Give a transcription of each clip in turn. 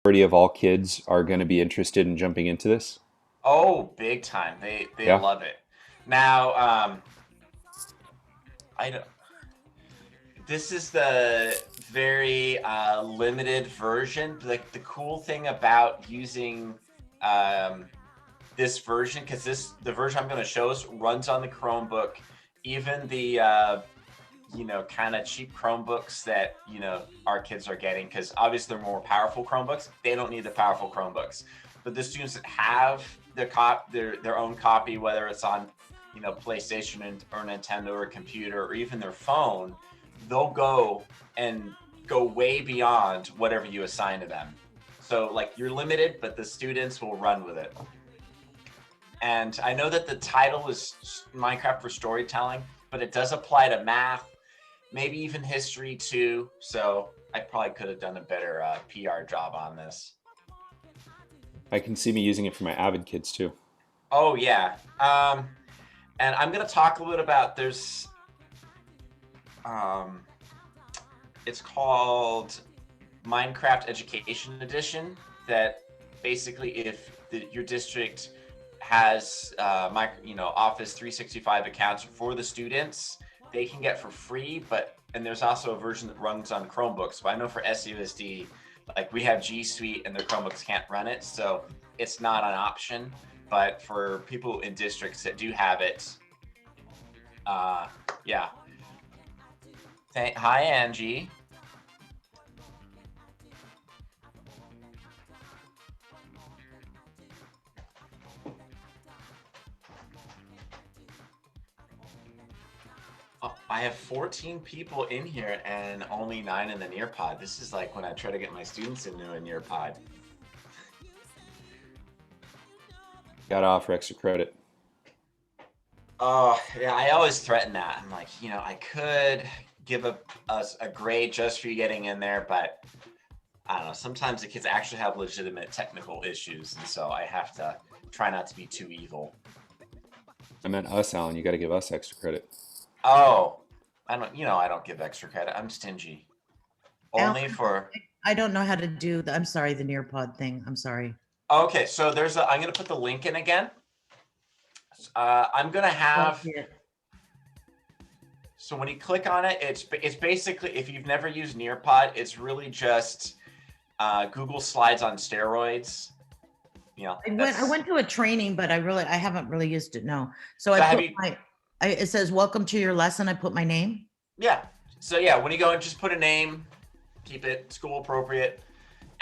majority of all kids are going to be interested in jumping into this? Oh, big time. They Yeah. love it. Now, I don't, this is the very limited version. Like the cool thing about using um, this version, because the version I'm going to show us runs on the Chromebook. Even the kind of cheap Chromebooks that our kids are getting, because obviously they're more powerful Chromebooks. They don't need the powerful Chromebooks, but the students that have their own copy, whether it's on PlayStation or Nintendo or computer or even their phone, they'll go way beyond whatever you assign to them. So like you're limited, but the students will run with it. And I know that the title is Minecraft for storytelling, but it does apply to math, maybe even history too. So I probably could have done a better PR job on this. I can see me using it for my Avid kids too. Oh yeah. And I'm gonna talk a little about um, it's called Minecraft Education Edition. That basically, if your district has Office 365 accounts for the students, they can get for free. And there's also a version that runs on Chromebooks. But I know for SUSD, like we have G Suite and the Chromebooks can't run it, so it's not an option. But for people in districts that do have it, yeah. Hi, Angie. Oh, I have 14 people in here and only 9 in the Nearpod. This is like when I try to get my students into a Nearpod. Got to offer extra credit. Oh, yeah, I always threaten that. I'm like, I could give a grade just for you getting in there, but I don't know. Sometimes the kids actually have legitimate technical issues, and so I have to try not to be too evil. I meant us, Alan. You got to give us extra credit. Oh, I don't give extra credit. I'm stingy. Alan, Only for. I don't know how to do the, I'm sorry, the Nearpod thing. I'm sorry. Okay, so I'm going to put the link in again. I'm going to have. So when you click on it, it's basically, if you've never used Nearpod, it's really just Google Slides on steroids. I went to a training, but I haven't really used it. No. So I put it says, welcome to your lesson. I put my name. Yeah. So yeah, when you go and just put a name, keep it school appropriate.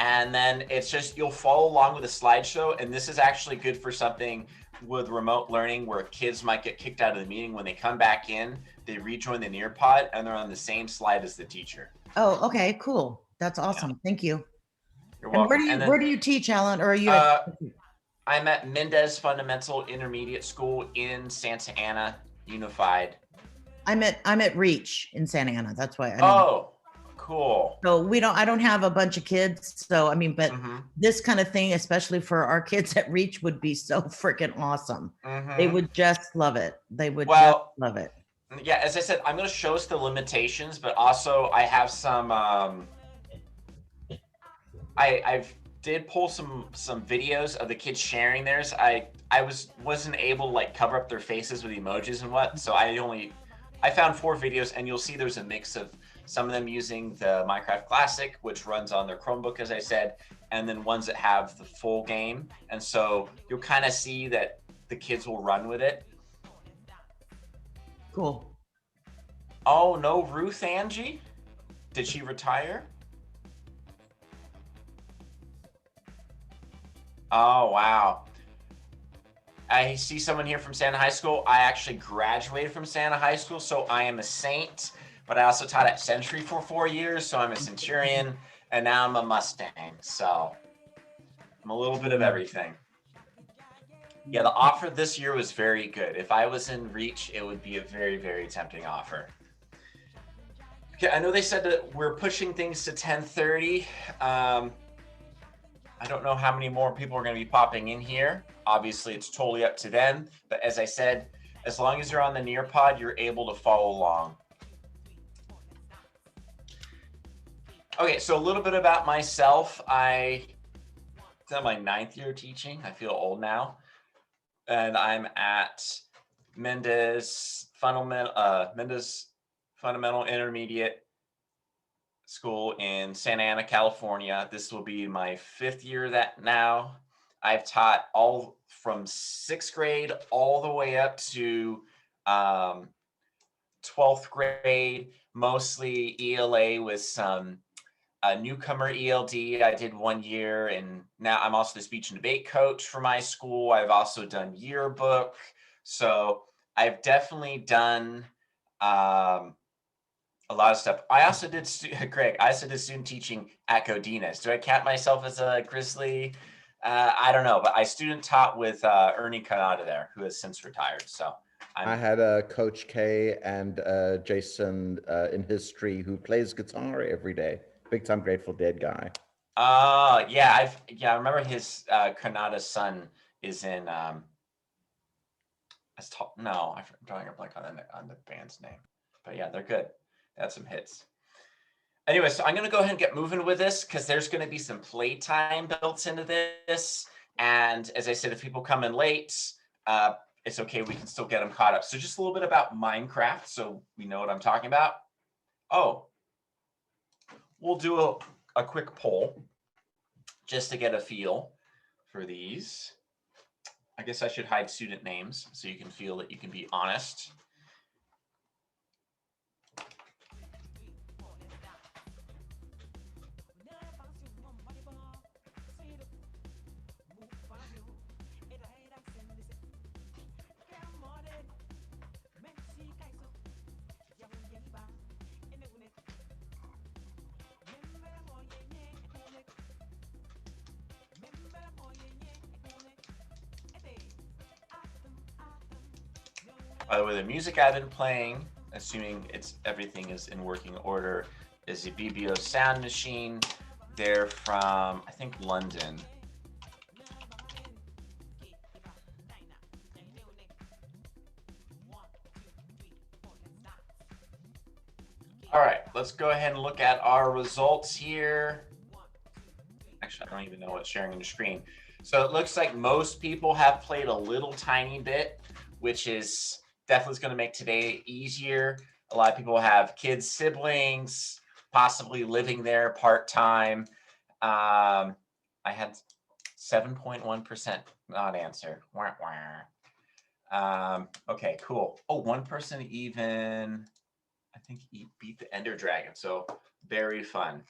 And then it's just, you'll follow along with a slideshow. And this is actually good for something with remote learning where kids might get kicked out of the meeting. When they come back in, they rejoin the Nearpod and they're on the same slide as the teacher. Oh, okay, cool. That's awesome. Yeah. Thank you. You're welcome. Where do you teach, Alan? Or are you I'm at Mendez Fundamental Intermediate School in Santa Ana Unified. I'm at Reach in Santa Ana. That's why. Oh, cool. So I don't have a bunch of kids. So, but this kind of thing, especially for our kids at Reach, would be so freaking awesome. They would just love it. They would just love it. Yeah, as I said, I'm going to show us the limitations, but also I have some, I've did pull some videos of the kids sharing theirs. I wasn't able to like cover up their faces with emojis and what, so I found 4 videos, and you'll see there's a mix of some of them using the Minecraft Classic, which runs on their Chromebook, as I said, and then ones that have the full game. And so you'll kind of see that the kids will run with it. Cool. Oh, no Ruth Angie? Did she retire? Oh, wow. I see someone here from Santa High School. I actually graduated from Santa High School, so I am a Saint, but I also taught at Century for 4 years, so I'm a Centurion, and now I'm a Mustang, so I'm a little bit of everything. Yeah, the offer this year was very good. If I was in Reach, it would be a very, very tempting offer. Okay, I know they said that we're pushing things to 10:30. I don't know how many more people are going to be popping in here. Obviously, it's totally up to them. But as I said, as long as you're on the Nearpod, you're able to follow along. Okay, so a little bit about myself. I It's my 9th year teaching. I feel old now. And I'm at Mendes Fundamental Intermediate School in Santa Ana, California. This will be my 5th year that now. I've taught all from 6th grade all the way up to 12th grade, mostly ELA with some newcomer ELD. I did 1 year, and now I'm also the speech and debate coach for my school. I've also done yearbook. So I've definitely done a lot of stuff. I also did, Greg, I also did student teaching at Godinez. Do I count myself as a Grizzly? I don't know, but I student taught with Ernie Kanata there, who has since retired. So I had Coach K and Jason in history who plays guitar every day. Big time Grateful Dead guy. Yeah, I remember his Kanata's son is in no, I'm drawing a blank on the band's name. But yeah, they're good. They had some hits. Anyway, so I'm going to go ahead and get moving with this because there's going to be some playtime built into this. And as I said, if people come in late, it's okay. We can still get them caught up. So just a little bit about Minecraft so we know what I'm talking about. Oh, we'll do a quick poll just to get a feel for these. I guess I should hide student names so you can feel that you can be honest. By the way, the music I've been playing, assuming everything is in working order, is the BBO Sound Machine. They're from, I think, London. All right, let's go ahead and look at our results here. Actually, I don't even know what's sharing on the screen. So it looks like most people have played a little tiny bit, which is definitely going to make today easier. A lot of people have kids, siblings, possibly living there part-time. I had 7.1% not answer. Okay, cool. Oh, one person even, I think he beat the Ender Dragon. So very fun.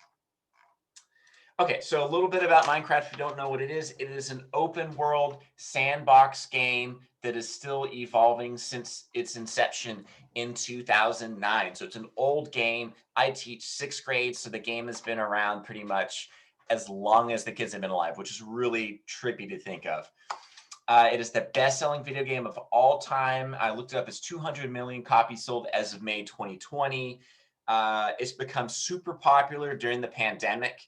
Okay, so a little bit about Minecraft. If you don't know what it is an open world sandbox game that is still evolving since its inception in 2009. So it's an old game. I teach 6th grade, so the game has been around pretty much as long as the kids have been alive, which is really trippy to think of. It is the best-selling video game of all time. I looked it up. It's 200 million copies sold as of May 2020. It's become super popular during the pandemic.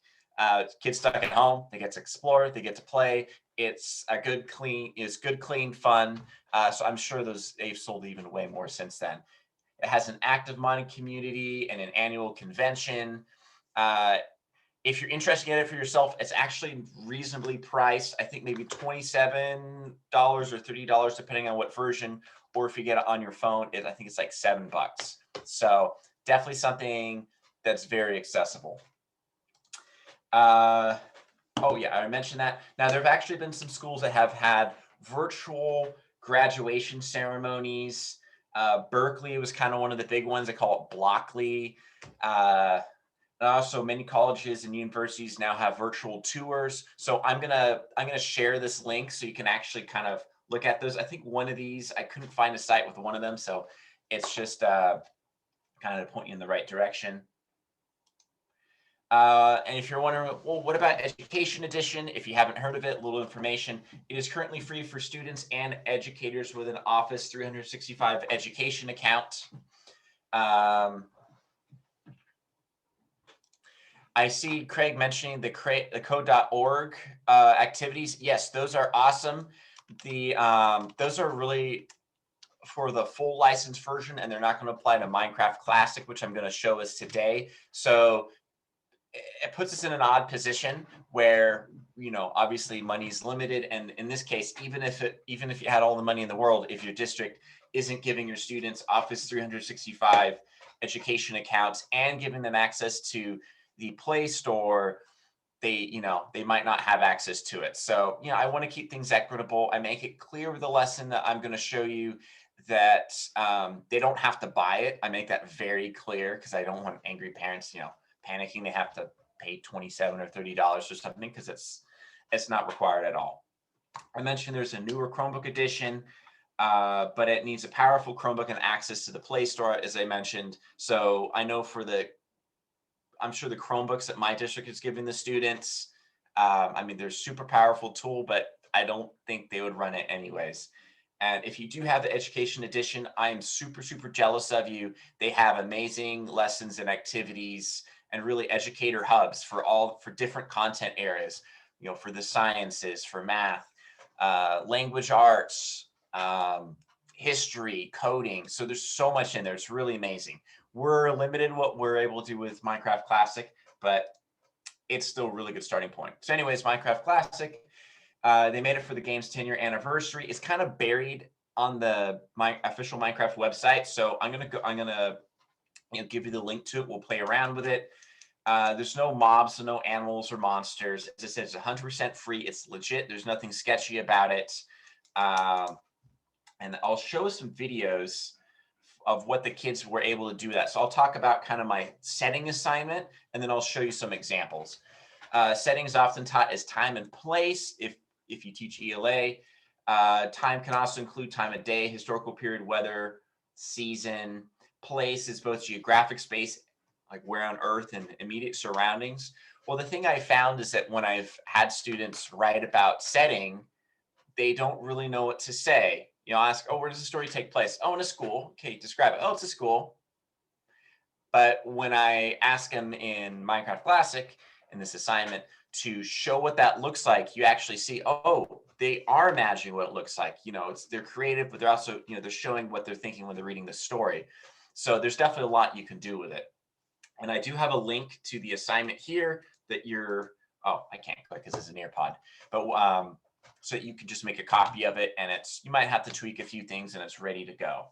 Kids stuck at home, they get to explore, they get to play. It's good, clean fun. So I'm sure they've sold even way more since then. It has an active modding community and an annual convention. If you're interested in it for yourself, it's actually reasonably priced. I think maybe $27 or $30, depending on what version. Or if you get it on your phone, I think it's like $7. So definitely something that's very accessible. Oh yeah, I mentioned that. Now there have actually been some schools that have had virtual graduation ceremonies. Berkeley was kind of one of the big ones. They call it Blockly. And also many colleges and universities now have virtual tours. So I'm gonna share this link so you can actually kind of look at those. I think one of these, I couldn't find a site with one of them, so it's just kind of to point you in the right direction. And if you're wondering, well, what about Education Edition? If you haven't heard of it, a little information. It is currently free for students and educators with an Office 365 education account. I see Craig mentioning the code.org activities. Yes, those are awesome. Those are really for the full license version, and they're not going to apply to Minecraft Classic, which I'm going to show us today. So it puts us in an odd position where, obviously money is limited. And in this case, even if you had all the money in the world, if your district isn't giving your students Office 365 education accounts and giving them access to the Play Store, they might not have access to it. So, I want to keep things equitable. I make it clear with the lesson that I'm going to show you that they don't have to buy it. I make that very clear because I don't want angry parents, panicking they have to pay $27 or $30 or something, because it's not required at all. I mentioned there's a newer Chromebook edition, but it needs a powerful Chromebook and access to the Play Store, as I mentioned. So I know I'm sure the Chromebooks that my district is giving the students, they're super powerful tool, but I don't think they would run it anyways. And if you do have the education edition, I am super, super jealous of you. They have amazing lessons and activities and really educator hubs for different content areas, for the sciences, for math, language arts, history, coding. So there's so much in there. It's really amazing. We're limited what we're able to do with Minecraft Classic, but it's still a really good starting point. So anyways, Minecraft Classic, they made it for the game's 10-year anniversary. It's kind of buried on my official Minecraft website. So I'm gonna give you the link to it. We'll play around with it. There's no mobs, so no animals or monsters. As I said, it's 100% free. It's legit. There's nothing sketchy about it. And I'll show some videos of what the kids were able to do that. So I'll talk about kind of my setting assignment, and then I'll show you some examples. Setting is often taught as time and place if you teach ELA. Time can also include time of day, historical period, weather, season. Place is both geographic space, like where on Earth, and immediate surroundings. Well, the thing I found is that when I've had students write about setting, they don't really know what to say. I ask, where does the story take place? Oh, in a school. Okay, describe it. Oh, it's a school. But when I ask them in Minecraft Classic, in this assignment, to show what that looks like, you actually see, they are imagining what it looks like. They're creative, but they're also, they're showing what they're thinking when they're reading the story. So there's definitely a lot you can do with it. And I do have a link to the assignment here that I can't click because it's an AirPod, but so you can just make a copy of it, and you might have to tweak a few things and it's ready to go.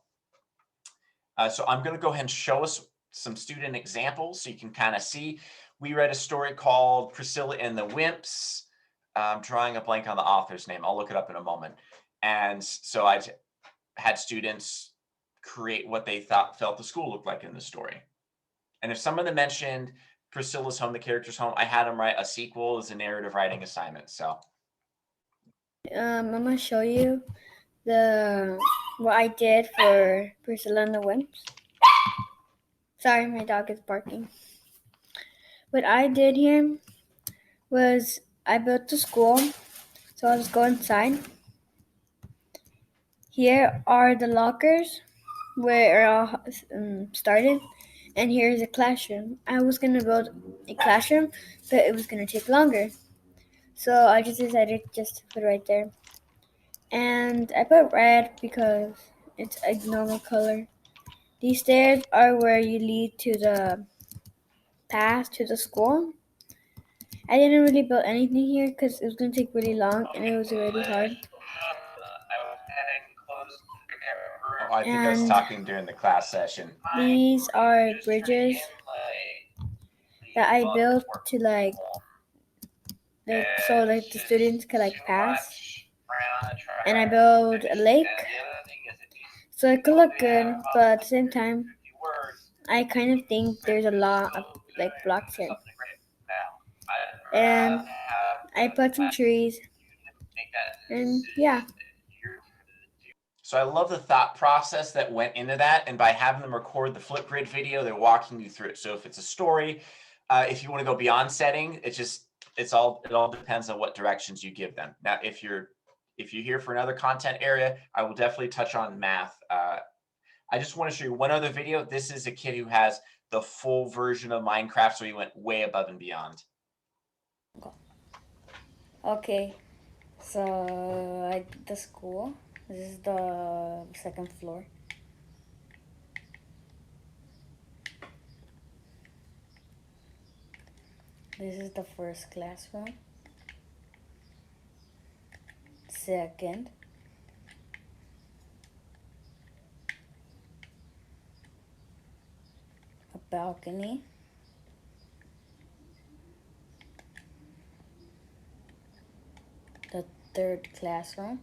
So I'm going to go ahead and show us some student examples so you can kind of see. We read a story called Priscilla and the Wimps. I'm drawing a blank on the author's name. I'll look it up in a moment. And so I had students create what they felt the school looked like in the story. And if some of them mentioned Priscilla's home, the character's home, I had them write a sequel as a narrative writing assignment. So I'm gonna show you what I did for Priscilla and the Wimps. Sorry, my dog is barking. What I did here was I built a school. So I'll just go inside. Here are the lockers where it all started, and here's a classroom. I was gonna build a classroom, but it was gonna take longer. So I just decided just to put it right there. And I put red because it's a normal color. These stairs are where you lead to the path to the school. I didn't really build anything here because it was going to take really long and it was already hard. I think I was talking during the class session. These are bridges that I built to so the students could pass. And I built a lake so it could look good, but at the same time I kind of think there's a lot of blocks here. And I put some trees, and yeah. So I love the thought process that went into that, and by having them record the Flipgrid video, they're walking you through it. So if it's a story, if you want to go beyond setting, it all depends on what directions you give them. Now, if you're here for another content area, I will definitely touch on math. I just want to show you one other video. This is a kid who has the full version of Minecraft, so he went way above and beyond. Okay, so I did the school. This is the second floor. This is the first classroom. Second. A balcony. The third classroom.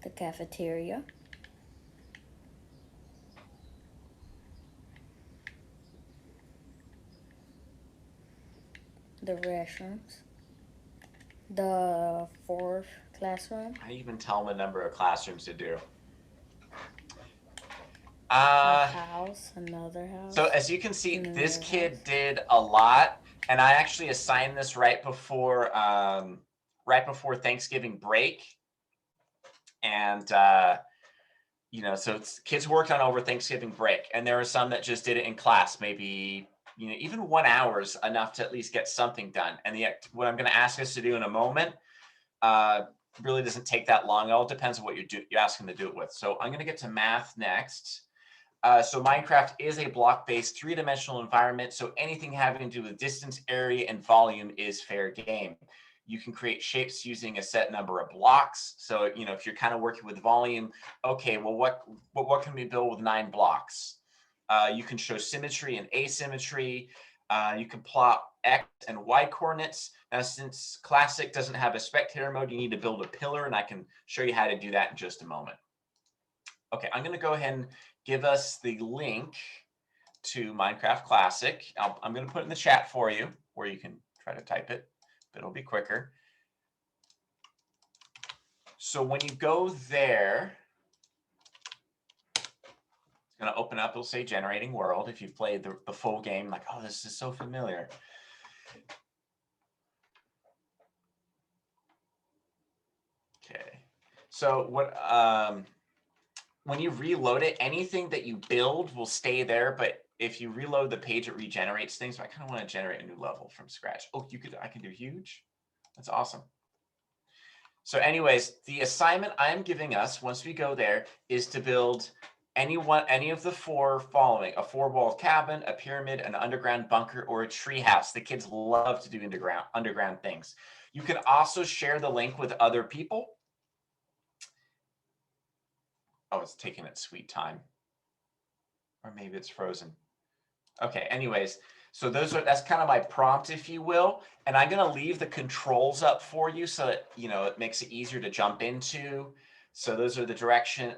The cafeteria. The restrooms. The fourth classroom. I even tell them a number of classrooms to do. A house, another house. So as you can see, this kid did a lot, and I actually assigned this right before Thanksgiving break. And you know, so kids worked on over Thanksgiving break, and there are some that just did it in class, maybe, you know, even 1 hour is enough to at least get something done. And what I'm going to ask us to do in a moment really doesn't take that long. It all depends on what you're asking to do it with. So I'm going to get to math next. So Minecraft is a block-based 3-dimensional environment. So anything having to do with distance, area, and volume is fair game. You can create shapes using a set number of blocks. So, you know, if you're kind of working with volume, okay, well, what can we build with 9 blocks? You can show symmetry and asymmetry. You can plot X and Y coordinates. Now, since Classic doesn't have a spectator mode, you need to build a pillar, and I can show you how to do that in just a moment. Okay, I'm going to go ahead and give us the link to Minecraft Classic. I'm going to put it in the chat for you, or you can try to type it, but it'll be quicker. So when you go there, it's going to open up. It'll say generating world. If you've played the full game, like, oh, this is so familiar. Okay. So when you reload it, anything that you build will stay there, but if you reload the page, it regenerates things. So I kind of want to generate a new level from scratch. Oh, I can do huge. That's awesome. So anyways, the assignment I'm giving us once we go there is to build any of the 4 following: a 4-walled cabin, a pyramid, an underground bunker, or a tree house. The kids love to do underground things. You can also share the link with other people. Oh, it's taking its sweet time. Or maybe it's frozen. Okay, anyways, so that's kind of my prompt, if you will. And I'm going to leave the controls up for you so that, you know, it makes it easier to jump into. So those are the direction,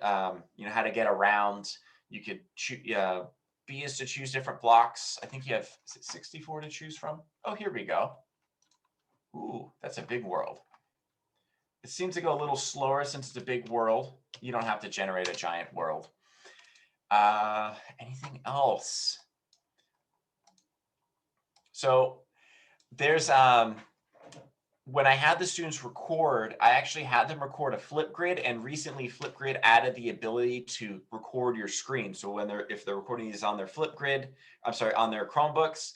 you know, how to get around. You could B is to choose different blocks. I think you have, is it 64 to choose from? Oh, here we go. Ooh, that's a big world. It seems to go a little slower since it's a big world. You don't have to generate a giant world. Anything else? So there's, when I had the students record, I actually had them record a Flipgrid, and recently Flipgrid added the ability to record your screen. So if they're recording these on their Flipgrid, on their Chromebooks,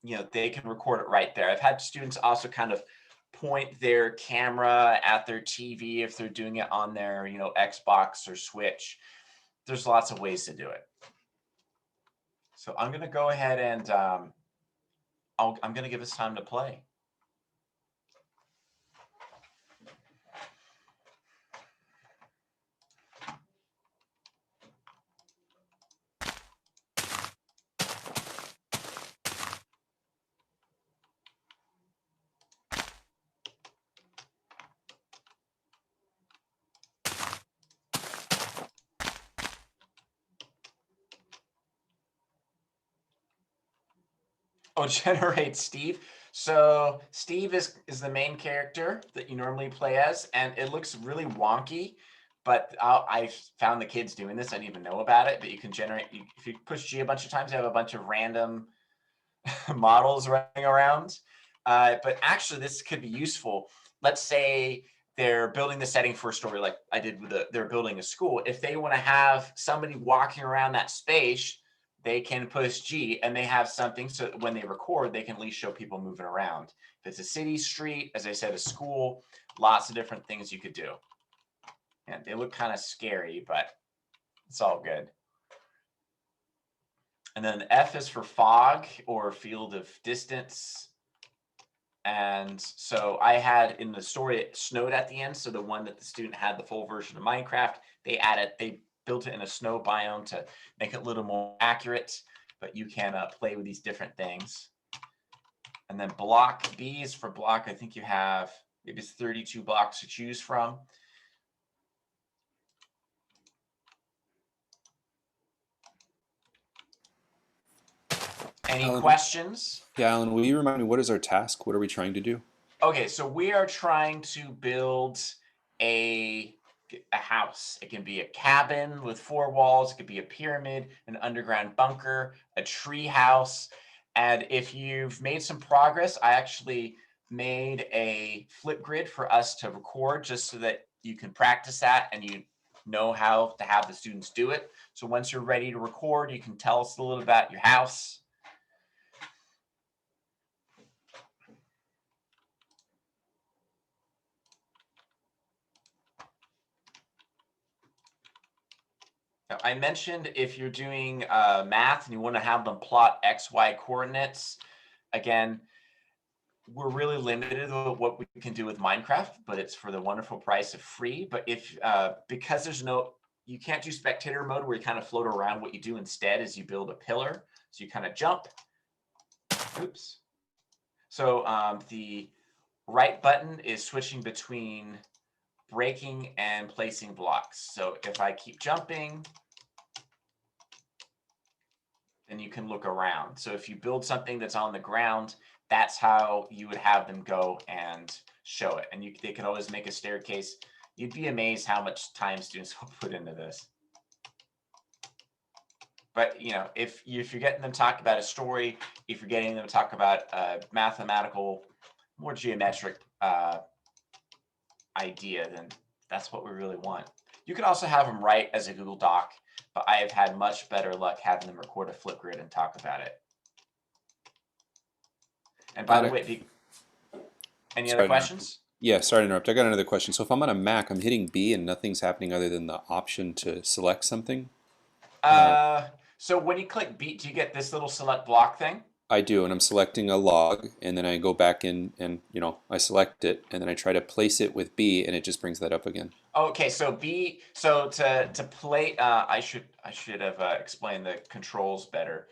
you know, they can record it right there. I've had students also kind of point their camera at their TV if they're doing it on their, you know, Xbox or Switch. There's lots of ways to do it. So I'm going to go ahead and I'm going to give us time to play. Oh, generate Steve. So Steve is the main character that you normally play as, and it looks really wonky, but I found the kids doing this. I didn't even know about it, but you can generate, if you push G a bunch of times, you have a bunch of random models running around. But actually, this could be useful. Let's say they're building the setting for a story like I did with they're building a school. If they want to have somebody walking around that space, they can push G and they have something so that when they record, they can at least show people moving around. If it's a city, street, as I said, a school, lots of different things you could do. And they look kind of scary, but it's all good. And then F is for fog or field of distance. And so I had in the story, it snowed at the end. So the one that the student had the full version of Minecraft, they built it in a snow biome to make it a little more accurate, but you can play with these different things. And then block, B is for block. I think you have, maybe it's 32 blocks to choose from. Any questions? Yeah, Alan, will you remind me, what is our task? What are we trying to do? Okay, so we are trying to build a house. It can be a cabin with 4 walls. It could be a pyramid, an underground bunker, a tree house. And if you've made some progress, I actually made a Flipgrid for us to record just so that you can practice that and you know how to have the students do it. So once you're ready to record, you can tell us a little about your house. Now, I mentioned if you're doing math and you want to have them plot XY coordinates, again, we're really limited with what we can do with Minecraft, but it's for the wonderful price of free. But if because you can't do spectator mode where you kind of float around, what you do instead is you build a pillar. So you kind of jump. Oops. So the right button is switching between breaking and placing blocks. So if I keep jumping, then you can look around. So if you build something that's on the ground, that's how you would have them go and show it. And they could always make a staircase. You'd be amazed how much time students will put into this. But you know, if you're getting them to talk about a story, if you're getting them to talk about a mathematical, more geometric idea, then that's what we really want. You can also have them write as a Google Doc, but I have had much better luck having them record a Flipgrid and talk about it. And by the way, any other questions? Yeah, sorry to interrupt. I got another question. So if I'm on a Mac, I'm hitting B and nothing's happening other than the option to select something? So when you click B, do you get this little select block thing? I do, and I'm selecting a log, and then I go back in and, you know, I select it, and then I try to place it with B, and it just brings that up again. Okay, so B, so to play, I should have explained the controls better.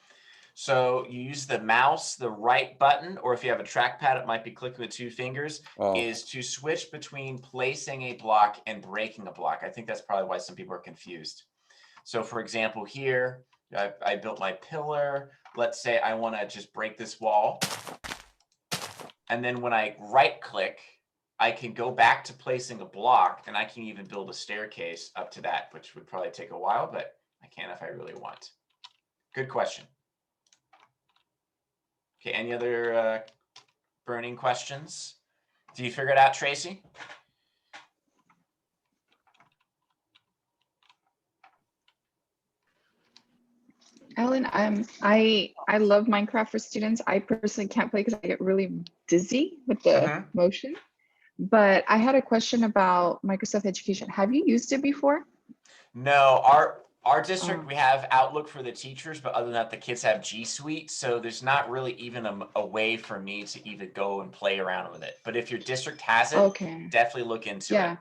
So you use the mouse, the right button, or if you have a trackpad, it might be clicking with 2 fingers, is to switch between placing a block and breaking a block. I think that's probably why some people are confused. So for example, here, I built my pillar. Let's say I want to just break this wall. And then when I right click, I can go back to placing a block, and I can even build a staircase up to that, which would probably take a while, but I can if I really want. Good question. Okay, any other burning questions? Do you figure it out, Tracy? Ellen, I love Minecraft for students. I personally can't play because I get really dizzy with the motion. But I had a question about Microsoft Education. Have you used it before? No, our district, we have Outlook for the teachers, but other than that, the kids have G Suite. So there's not really even a way for me to even go and play around with it. But if your district has it, definitely look into it. Yeah,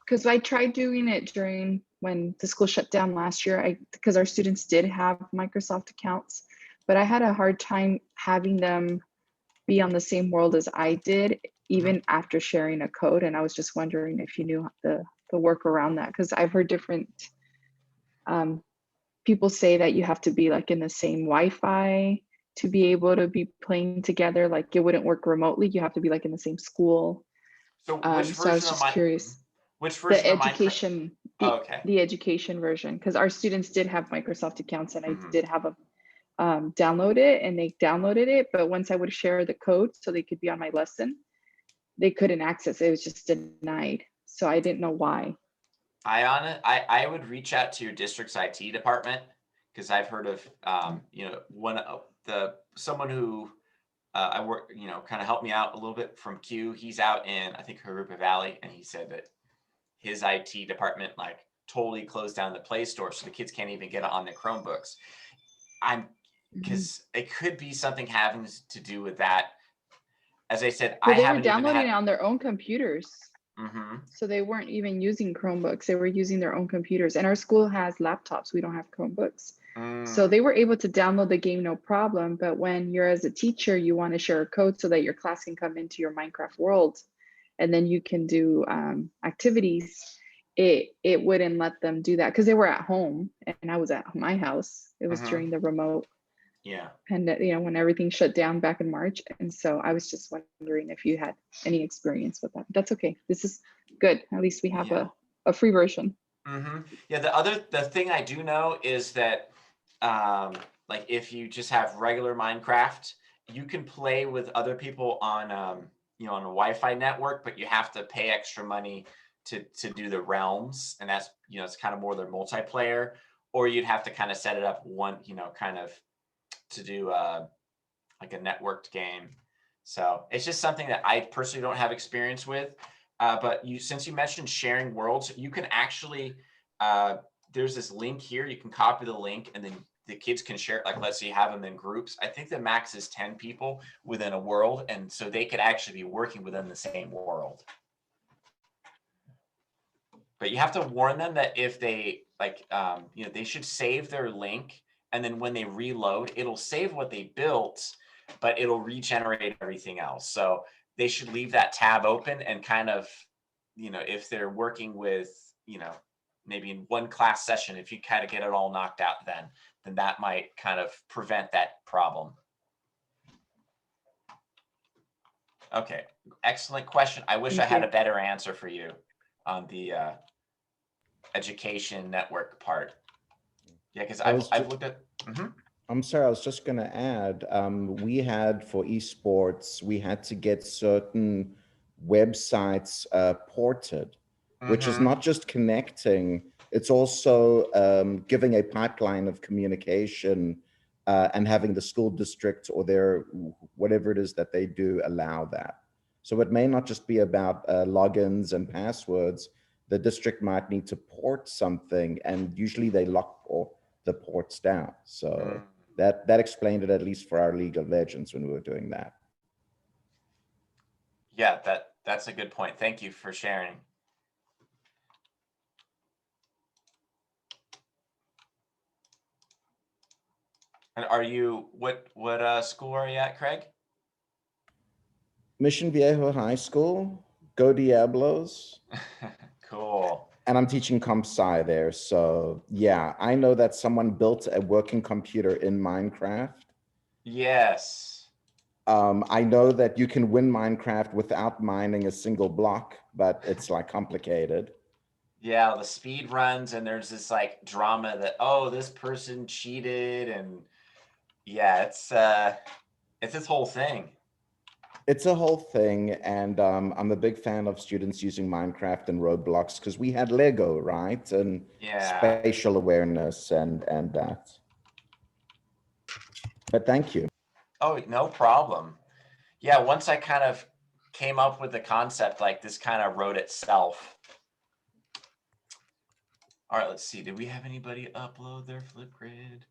because I tried doing it during when the school shut down last year, because our students did have Microsoft accounts, but I had a hard time having them be on the same world as I did, even after sharing a code. And I was just wondering if you knew the work around that, because I've heard different people say that you have to be like in the same Wi-Fi to be able to be playing together. Like it wouldn't work remotely. You have to be like in the same school. So which version so I was just curious. Which version the education, the education version, because our students did have Microsoft accounts, and I did have them download it, and they downloaded it. But once I would share the code so they could be on my lesson, they couldn't access it. It was just denied. So I didn't know why. I would reach out to your district's IT department, because I've heard of you know, someone who I work, you know, kind of helped me out a little bit from Q. He's out in, I think, Harupa Valley, and he said that his IT department like totally closed down the Play Store, so the kids can't even get it on their Chromebooks. because it could be something having to do with that. As I said, well, I they were haven't even downloading had. it on their own computers. Mm-hmm. So they weren't even using Chromebooks. They were using their own computers. And our school has laptops. We don't have Chromebooks. So they were able to download the game no problem. But when you're as a teacher, you want to share a code so that your class can come into your Minecraft world and then you can do activities. It wouldn't let them do that because they were at home and I was at my house. It was during the remote pandemic, when everything shut down back in March. And so I was just wondering if you had any experience with that. That's okay. This is good. At least we have a free version. Yeah, the thing I do know is that like if you just have regular Minecraft, you can play with other people on on a Wi-Fi network, but you have to pay extra money to do the realms, and that's it's kind of more their multiplayer, or you'd have to kind of set it up kind of to do like a networked game. So it's just something that I personally don't have experience with. But since you mentioned sharing worlds, you can actually there's this link here. You can copy the link, and then the kids can share it. Like, let's say you have them in groups. I think the max is 10 people within a world, and so they could actually be working within the same world. But you have to warn them that if they they should save their link, and then when they reload, it'll save what they built, but it'll regenerate everything else. So they should leave that tab open and kind of, if they're working with, maybe in one class session, if you kind of get it all knocked out, then that might kind of prevent that problem. Okay, excellent question. I wish I had a better answer for you on the education network part. Yeah, because I've looked at. I'm sorry, I was just going to add, we had for esports, we had to get certain websites ported, which is not just connecting, it's also giving a pipeline of communication and having the school district or their, whatever it is that they do, allow that. So it may not just be about logins and passwords. The district might need to port something, and usually they lock the ports down. So that explained it, at least for our League of Legends when we were doing that. Yeah, that's a good point. Thank you for sharing. And are you what school are you at, Craig? Mission Viejo High School. Go Diablos. Cool. And I'm teaching comp sci there. So yeah, I know that someone built a working computer in Minecraft. Yes. I know that you can win Minecraft without mining a single block, but it's like complicated. Yeah, the speed runs, and there's this like drama that, oh, this person cheated, and yeah, it's this whole thing. It's a whole thing, and I'm a big fan of students using Minecraft and Roblox because we had Lego, right? And spatial awareness and that. But thank you. Oh, no problem. Yeah, once I kind of came up with the concept, like this kind of wrote itself. All right, let's see. Did we have anybody upload their Flipgrid?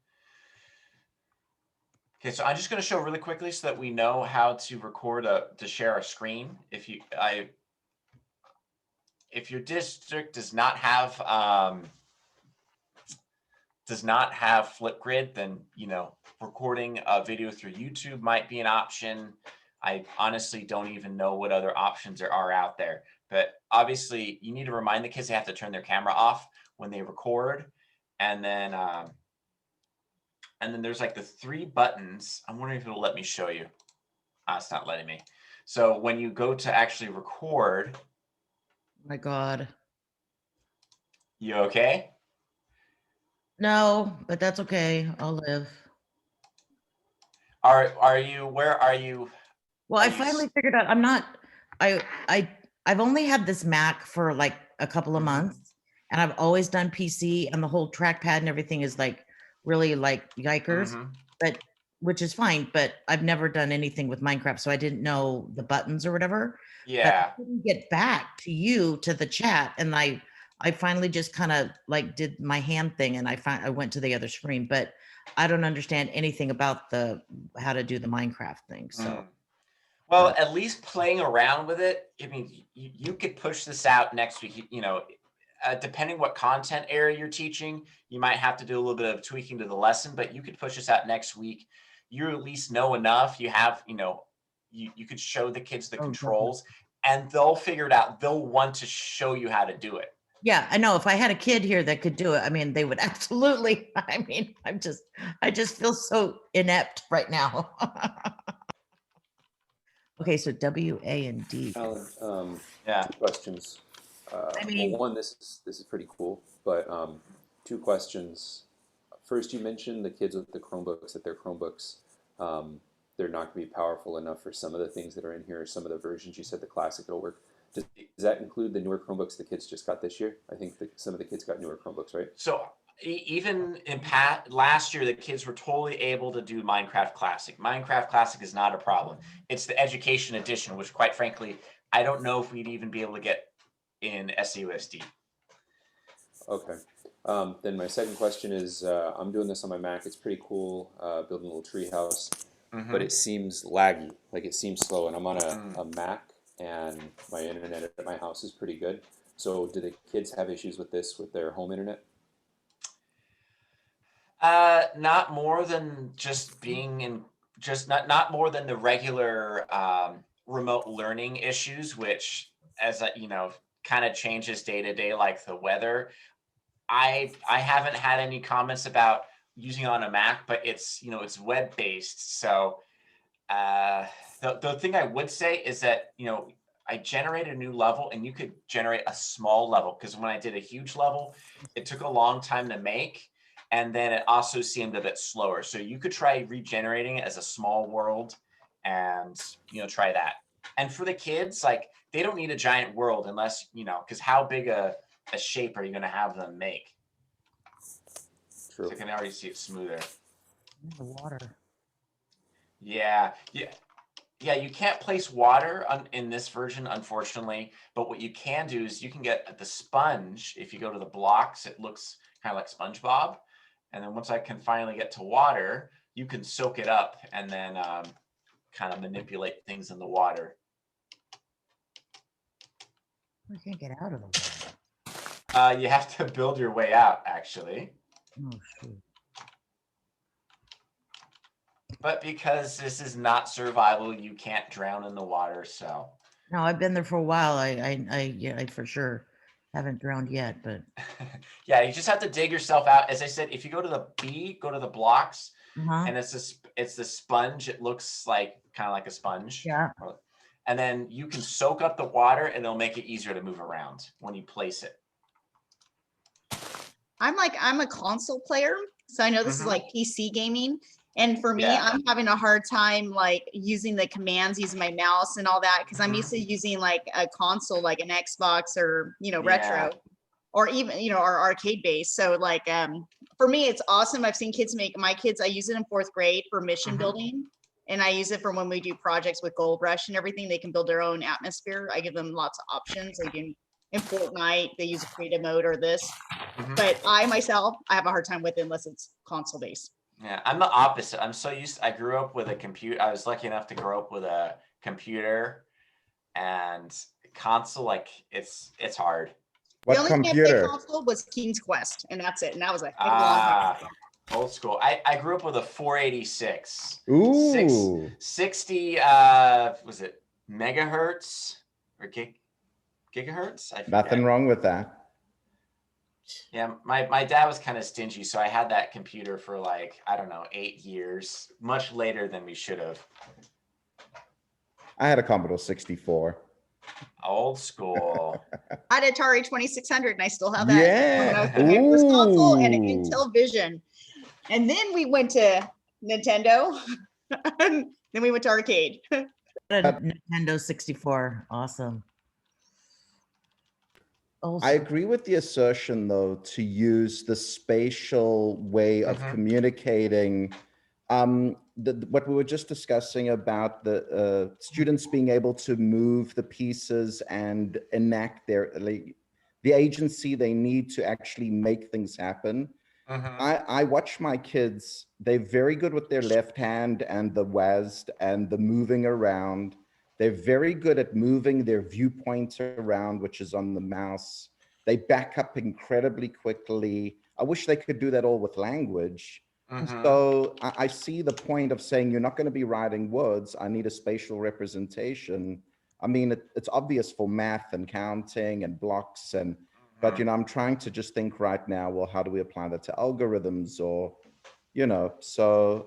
Okay, so I'm just going to show really quickly so that we know how to record to share a screen. If your district does not have Flipgrid, then recording a video through YouTube might be an option. I honestly don't even know what other options there are out there. But obviously, you need to remind the kids they have to turn their camera off when they record, and then there's like the 3 buttons. I'm wondering if it'll let me show you. It's not letting me. So when you go to actually record. Oh my God. You okay? No, but that's okay. I'll live. Are you, where are you? Well, I finally figured out I've only had this Mac for like a couple of months, and I've always done PC, and the whole trackpad and everything is like really like yikers, but which is fine, but I've never done anything with Minecraft, so I didn't know the buttons or whatever. Yeah. But I couldn't get back to the chat, and I I finally just kind of like did my hand thing and I went to the other screen, but I don't understand anything about how to do the Minecraft thing. So, well, at least playing around with it. I mean, you could push this out next week. You know, depending what content area you're teaching, you might have to do a little bit of tweaking to the lesson, but you could push this out next week. You at least know enough. You have, you know, you could show the kids the controls and they'll figure it out. They'll want to show you how to do it. Yeah, I know if I had a kid here that could do it, I mean, they would absolutely. I mean, I just feel so inept right now. Okay, so W, A, and D. Alan, Yeah. 2 questions. I mean, well, one, this is pretty cool, but 2 questions. First, you mentioned the kids with the Chromebooks, that their Chromebooks, they're not going to be powerful enough for some of the things that are in here, some of the versions. You said the classic will work. Does that include the newer Chromebooks the kids just got this year? I think some of the kids got newer Chromebooks, right? So even in last year, the kids were totally able to do Minecraft Classic. Minecraft Classic is not a problem. It's the Education Edition, which quite frankly, I don't know if we'd even be able to get in SAUSD. Okay. Then my second question is, I'm doing this on my Mac. It's pretty cool, building a little tree house, but it seems laggy, like it seems slow. And I'm on a Mac, and my internet at my house is pretty good. So do the kids have issues with this with their home internet? Not more than just being in, just not more than the regular remote learning issues, which, as you know, kind of changes day to day, like the weather. I haven't had any comments about using it on a Mac, but it's, you know, it's web based. So the thing I would say is that, you know, I generated a new level and you could generate a small level, because when I did a huge level, it took a long time to make. And then it also seemed a bit slower. So you could try regenerating it as a small world and, you know, try that. And for the kids, like, they don't need a giant world unless, you know, because how big a shape are you going to have them make? True. So I can already see it smoother. the water. Yeah. You can't place water in this version, unfortunately. But what you can do is you can get the sponge. If you go to the blocks, it looks kind of like SpongeBob. And then once I can finally get to water, you can soak it up and then kind of manipulate things in the water. I can't get out of the water. You have to build your way out, actually. Oh, shoot. But because this is not survival, you can't drown in the water. So. No, I've been there for a while. I for sure haven't drowned yet, but. Yeah, you just have to dig yourself out. As I said, if you go to the B, go to the blocks, and it's the sponge. It looks like kind of like a sponge. Yeah. And then you can soak up the water, and it'll make it easier to move around when you place it. I'm a console player, so I know this is like PC gaming. And for me, I'm having a hard time like using the commands, using my mouse and all that, because I'm used to using like a console, like an Xbox or, you know, retro, or even, you know, our arcade base. So like, for me, it's awesome. I've seen kids make, my kids, I use it in 4th grade for mission building. And I use it for when we do projects with Gold Rush and everything. They can build their own atmosphere. I give them lots of options. They can, in Fortnite, they use a creative mode or this. But I myself, I have a hard time with it unless it's console based. Yeah, I'm the opposite. I'm so used I grew up with a computer. I was lucky enough to grow up with a computer, and console, like it's hard. What the only computer? Game I played console was King's Quest, and that's it. And that was a long time ago. Old school. I grew up with a 486. Ooh. 60 was it megahertz or gigahertz? Nothing wrong with that. Yeah, my dad was kind of stingy, so I had that computer for like, I don't know, 8 years, much later than we should have. I had a Commodore 64. Old school. I had Atari 2600 and I still have that. Yeah. My first console and an Intel Vision. And then we went to Nintendo. And then we went to arcade. Nintendo 64. Awesome. Also, I agree with the assertion, though, to use the spatial way of communicating. What we were just discussing about the students being able to move the pieces and enact their, like, the agency they need to actually make things happen. I watch my kids, they're very good with their left hand and the WASD and the moving around. They're very good at moving their viewpoint around, which is on the mouse. They back up incredibly quickly. I wish they could do that all with language. So I see the point of saying, you're not going to be writing words. I need a spatial representation. I mean, it's obvious for math and counting and blocks and, but, you know, I'm trying to just think right now, well, how do we apply that to algorithms or, you know, so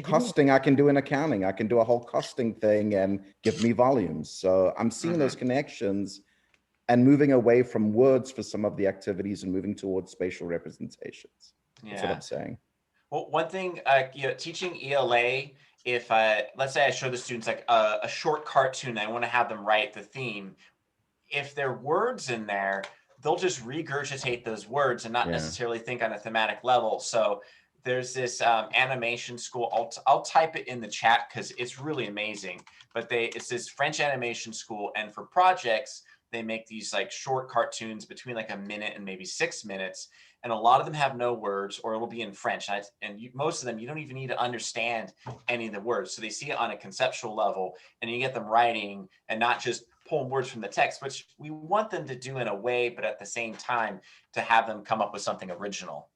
costing I can do in accounting. I can do a whole costing thing and give me volumes. So I'm seeing those connections and moving away from words for some of the activities and moving towards spatial representations. That's what I'm saying. Well, one thing, you know, teaching ELA, if let's say I show the students like a short cartoon, I want to have them write the theme. If there are words in there, they'll just regurgitate those words and not necessarily think on a thematic level. So there's this animation school. I'll type it in the chat because it's really amazing. But it's this French animation school, and for projects, they make these like short cartoons between like a minute and maybe 6 minutes. And a lot of them have no words, or it'll be in French. Most of them, you don't even need to understand any of the words. So they see it on a conceptual level, and you get them writing and not just pulling words from the text, which we want them to do in a way, but at the same time to have them come up with something original.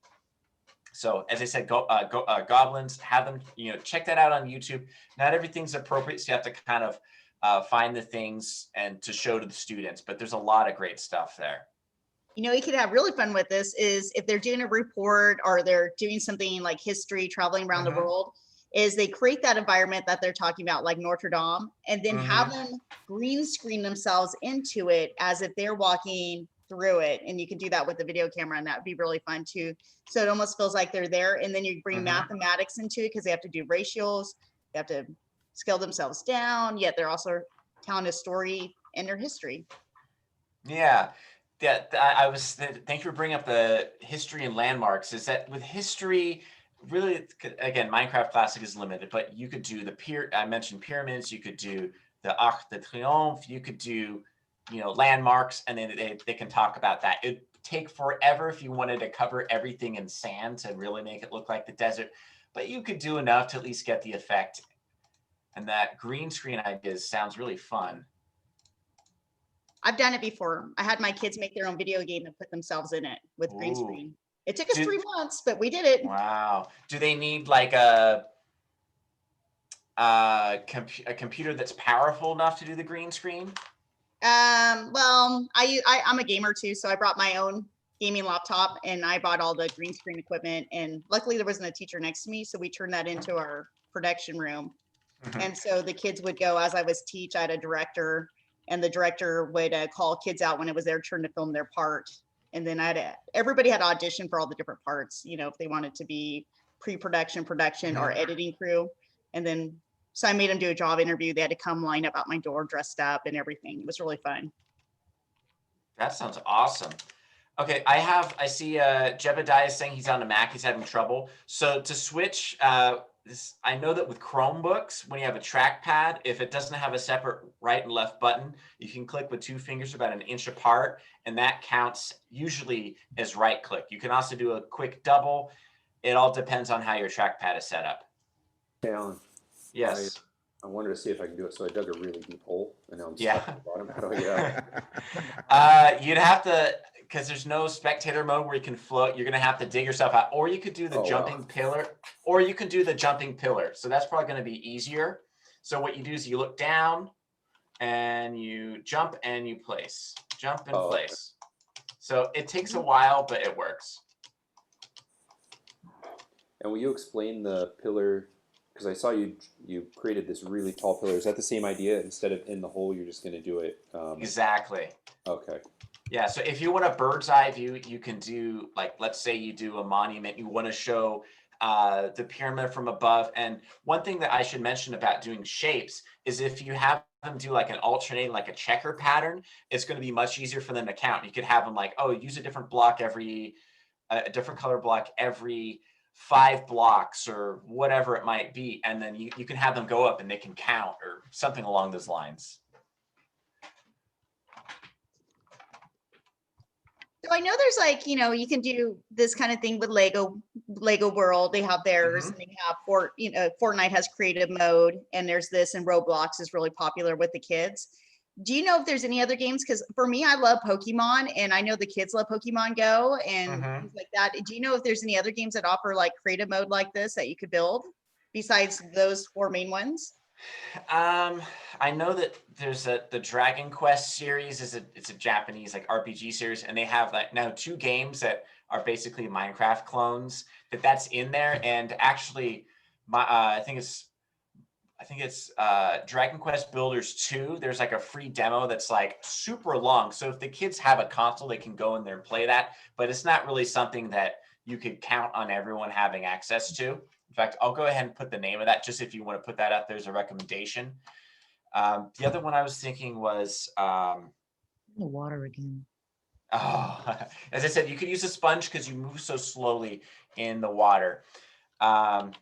So as I said, goblins, have them, you know, check that out on YouTube. Not everything's appropriate, so you have to kind of find the things and to show to the students, but there's a lot of great stuff there. You know, you could have really fun with this is if they're doing a report or they're doing something like history, traveling around the world, is they create that environment that they're talking about, like Notre Dame, and then have them green screen themselves into it as if they're walking through it. And you can do that with the video camera, and that would be really fun too. So it almost feels like they're there, and then you bring mathematics into it because they have to do ratios, they have to scale themselves down, yet they're also telling a story in their history. Yeah. Yeah, thank you for bringing up the history and landmarks. Is that with history, really, again, Minecraft Classic is limited, but you could do I mentioned pyramids, you could do the Arc de Triomphe, you could do, you know, landmarks, and then they can talk about that. It'd take forever if you wanted to cover everything in sand to really make it look like the desert, but you could do enough to at least get the effect. And that green screen idea sounds really fun. I've done it before. I had my kids make their own video game and put themselves in it with green screen. It took us 3 months, but we did it. Wow. Do they need like a computer that's powerful enough to do the green screen? Well, I'm a gamer too, so I brought my own gaming laptop and I bought all the green screen equipment. And luckily there wasn't a teacher next to me, so we turned that into our production room. And so the kids would go as I was teach. I had a director, and the director would call kids out when it was their turn to film their part. And then everybody had to audition for all the different parts, you know, if they wanted to be pre-production, production, or editing crew. And then, so I made them do a job interview. They had to come line up out my door dressed up and everything. It was really fun. That sounds awesome. Okay, I see Jebediah is saying he's on a Mac, he's having trouble. So to switch, I know that with Chromebooks, when you have a trackpad, if it doesn't have a separate right and left button, you can click with 2 fingers about an inch apart, and that counts usually as right click. You can also do a quick double. It all depends on how your trackpad is set up. Hey, Alan. Yes. I wanted to see if I can do it, so I dug a really deep hole, and now I'm stuck at the bottom. How do I get out? You'd have to, because there's no spectator mode where you can float. You're going to have to dig yourself out, or you could do the jumping pillar, or you can do the jumping pillar. So that's probably going to be easier. So what you do is you look down, and you jump, and you place. Jump and place. Okay. So it takes a while, but it works. And will you explain the pillar? Because I saw you created this really tall pillar. Is that the same idea? Instead of in the hole, you're just going to do it? Exactly. Okay. Yeah, so if you want a bird's eye view, you can do, like, let's say you do a monument, you want to show the pyramid from above. And one thing that I should mention about doing shapes is if you have them do like an alternating, like a checker pattern, it's going to be much easier for them to count. You could have them like, oh, use a different block a different color block every 5 blocks or whatever it might be. And then you can have them go up and they can count or something along those lines. So I know there's like, you can do this kind of thing with Lego World. They have theirs, and they have Fortnite has creative mode, and there's this, and Roblox is really popular with the kids. Do you know if there's any other games? Because for me, I love Pokemon, and I know the kids love Pokemon Go and things like that. Do you know if there's any other games that offer like creative mode like this that you could build besides those 4 main ones? I know that there's the Dragon Quest series it's a Japanese like RPG series, and they have like now 2 games that are basically Minecraft clones that's in there. And actually, I think it's Dragon Quest Builders 2. There's like a free demo that's like super long. So if the kids have a console, they can go in there and play that. But it's not really something that you could count on everyone having access to. In fact, I'll go ahead and put the name of that just if you want to put that out there as a recommendation. The other one I was thinking was The water again. oh, as I said, you could use a sponge because you move so slowly in the water. Yeah,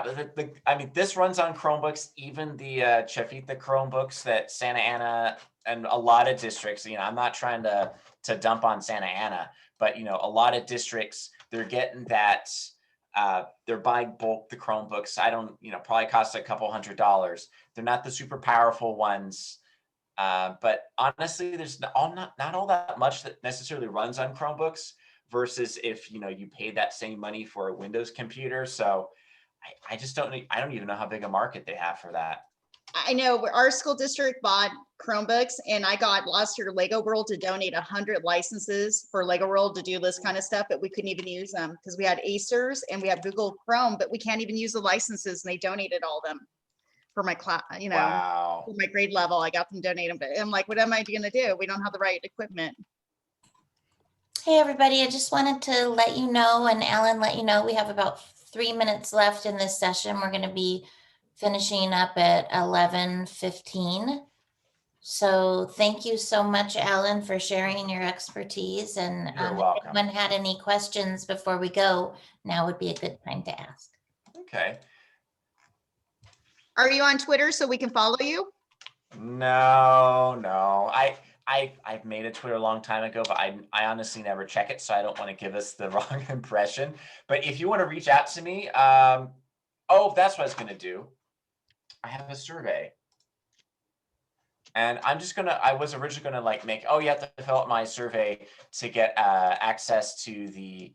but I mean, this runs on Chromebooks, even the Chafita Chromebooks that Santa Ana and a lot of districts, I'm not trying to dump on Santa Ana, but, a lot of districts, they're getting that, they're buying bulk the Chromebooks. I don't, probably cost a couple $100. They're not the super powerful ones. But honestly, there's not all that much that necessarily runs on Chromebooks versus if, you pay that same money for a Windows computer. So I just don't even know how big a market they have for that. I know our school district bought Chromebooks, and I got last year Lego World to donate 100 licenses for Lego World to do this kind of stuff, but we couldn't even use them because we had Acers and we have Google Chrome, but we can't even use the licenses, and they donated all of them for my class, Wow. for my grade level. I got them donated, but I'm like, what am I going to do? We don't have the right equipment. Hey, everybody. I just wanted to let you know, and Alan let you know, we have about 3 minutes left in this session. We're going to be finishing up at 11:15. So thank you so much, Alan, for sharing your expertise. And You're welcome. if anyone had any questions before we go, now would be a good time to ask. Okay. Are you on Twitter so we can follow you? No. I've made a Twitter a long time ago, but I honestly never check it, so I don't want to give us the wrong impression. But if you want to reach out to me, that's what I was going to do. I have a survey. And I was originally going to make, you have to fill out my survey to get access to the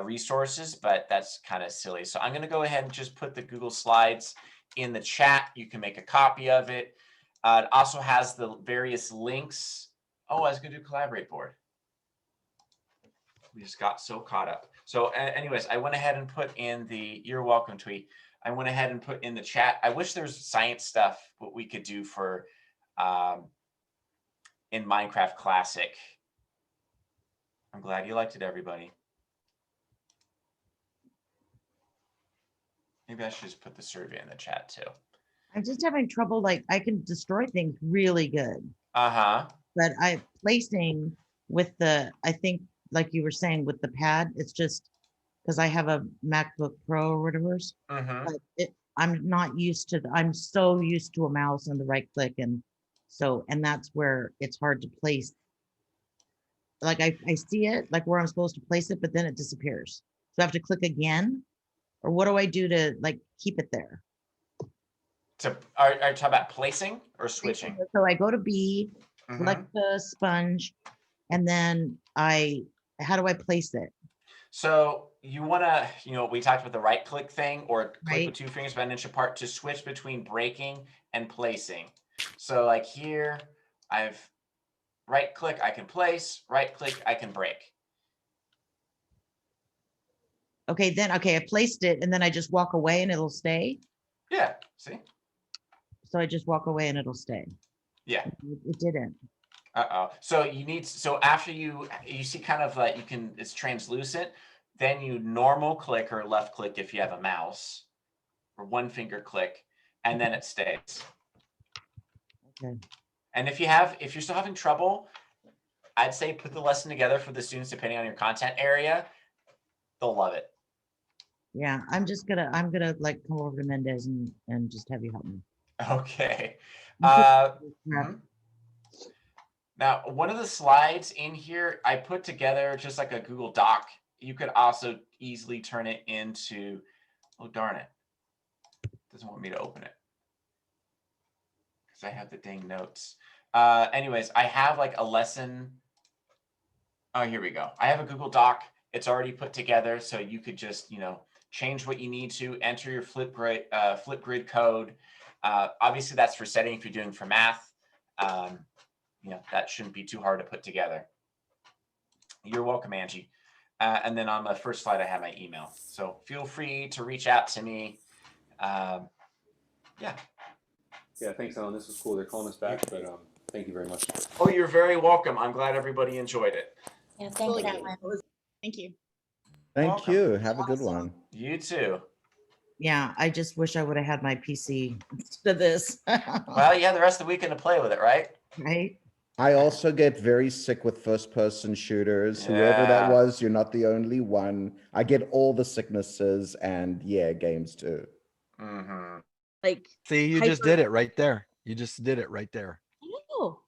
resources, but that's kind of silly. So I'm going to go ahead and just put the Google Slides in the chat. You can make a copy of it. It also has the various links. I was going to do collaborate board. We just got so caught up. So anyways, I went ahead and put in the you're welcome tweet. I went ahead and put in the chat. I wish there's science stuff, what we could do for in Minecraft Classic. I'm glad you liked it, everybody. Maybe I should just put the survey in the chat too. I'm just having trouble, I can destroy things really good. But placing with the, I think, like you were saying, with the pad, it's just because I have a MacBook Pro or whatever. But I'm not used to, I'm so used to a mouse and the right click. And that's where it's hard to place. I see it, where I'm supposed to place it, but then it disappears. So I have to click again, or what do I do to keep it there? Are you talking about placing or switching? So I go to B, select the sponge, and then how do I place it? So you want to, we talked about the right click thing, or click with 2 fingers about 1 inch apart to switch between breaking and placing. So here, I've right click, I can place, right click, I can break. Okay, I placed it, and then I just walk away and it'll stay? Yeah, see? So I just walk away and it'll stay? Yeah. It didn't. So after you see kind of it's translucent, then you normal click or left click if you have a mouse, or 1 finger click, and then it stays. Okay. And if you're still having trouble, I'd say put the lesson together for the students depending on your content area. They'll love it. Yeah, I'm gonna come over to Mendez and just have you help me. Okay. Now, one of the slides in here, I put together just like a Google Doc. You could also easily turn it into, oh, darn it. Doesn't want me to open it because I have the dang notes. Anyways, I have like a lesson. Oh, here we go. I have a Google Doc. It's already put together. So you could just, change what you need to, enter your Flipgrid code. Obviously, that's for setting if you're doing for math. That shouldn't be too hard to put together. You're welcome, Angie. And then on the first slide, I have my email. So feel free to reach out to me. Yeah. Yeah, thanks, Alan. This was cool. They're calling us back, but thank you very much. Oh, you're very welcome. I'm glad everybody enjoyed it. Yeah, thanks, Really good. Alan. Thank you. Thank Welcome. you. Have a good one. You too. Yeah, I just wish I would have had my PC instead of this. Well, you have the rest of the weekend to play with it, right? Right? I also get very sick with first-person shooters. Whoever that Yeah. was, you're not the only one. I get all the sicknesses and games too. Mm-hmm. Like, See, you just did it right there. You just did it right there. oh,